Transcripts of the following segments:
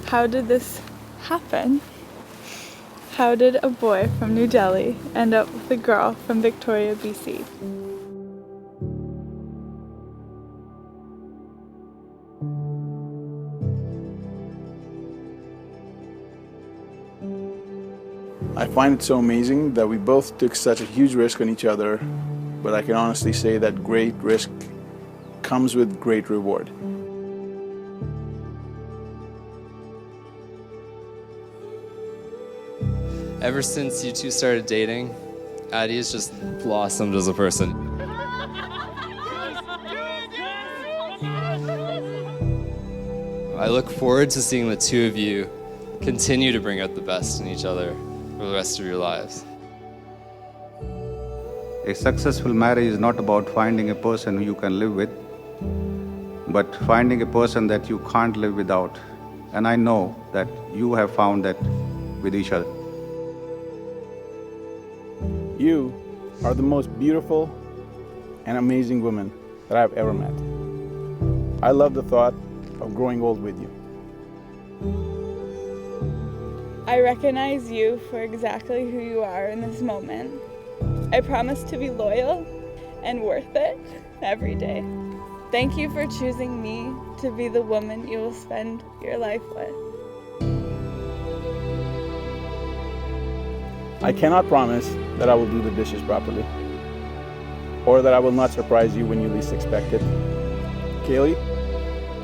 How did this happen? How did a boy from New Delhi end up with a girl from Victoria, BC? I find it so amazing that we both took such a huge risk on each other, but I can honestly say that great risk comes with great reward. Ever since you two started dating, Addie has just blossomed as a person. I look forward to seeing the two of you continue to bring out the best in each other for the rest of your lives. A successful marriage is not about finding a person who you can live with, but finding a person that you can't live without. And I know that you have found that with each other. You are the most beautiful and amazing woman that I've ever met. I love the thought of growing old with you. I recognize you for exactly who you are in this moment. I promise to be loyal and worth it every day. Thank you for choosing me to be the woman you will spend your life with. I cannot promise that I will do the dishes properly, or that I will not surprise you when you least expect it. Kailee,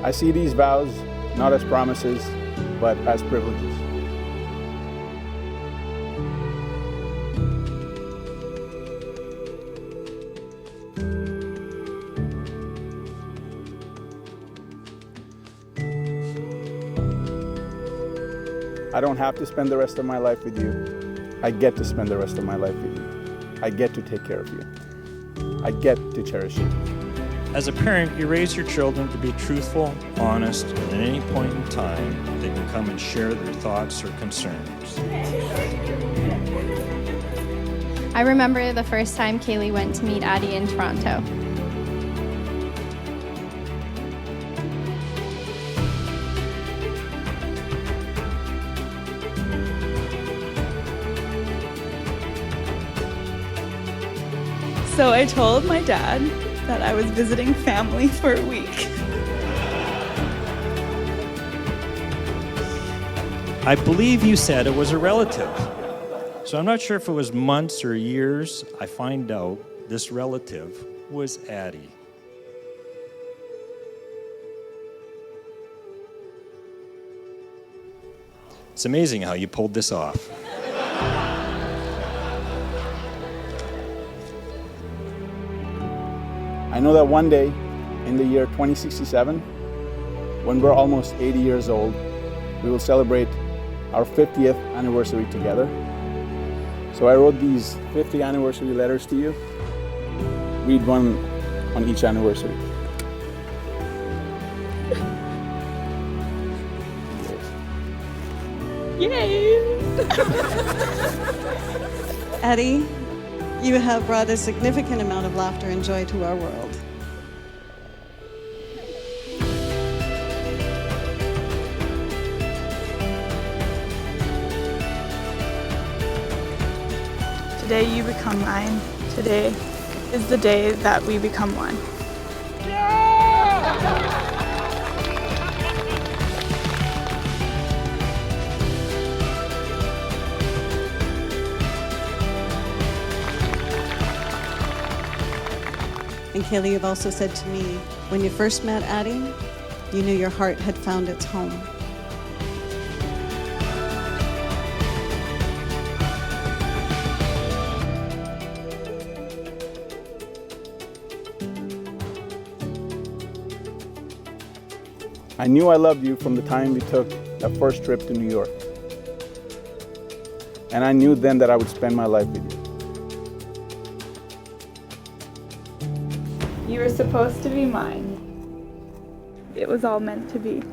I see these vows not as promises, but as privileges. I don't have to spend the rest of my life with you. I get to spend the rest of my life with you. I get to take care of you. I get to cherish you. As a parent, you raise your children to be truthful, honest, and at any point in time, they can come and share their thoughts or concerns. I remember the first time Kailee went to meet Addie in Toronto. So I told my dad that I was visiting family for a week. I believe you said it was a relative. So I'm not sure if it was months or years. I find out this relative was Addie. It's amazing how you pulled this off. I know that one day in the year 2067, when we're almost 80 years old, we will celebrate our 50th anniversary together. So I wrote these 50 anniversary letters to you. Read one on each anniversary. Yay! Addie, you have brought a significant amount of laughter and joy to our world. Today you become mine. Today is the day that we become one. And Kailee, you've also said to me, when you first met Addie, you knew your heart had found its home. I knew I loved you from the time we took that first trip to New York. And I knew then that I would spend my life with you. You were supposed to be mine. It was all meant to be.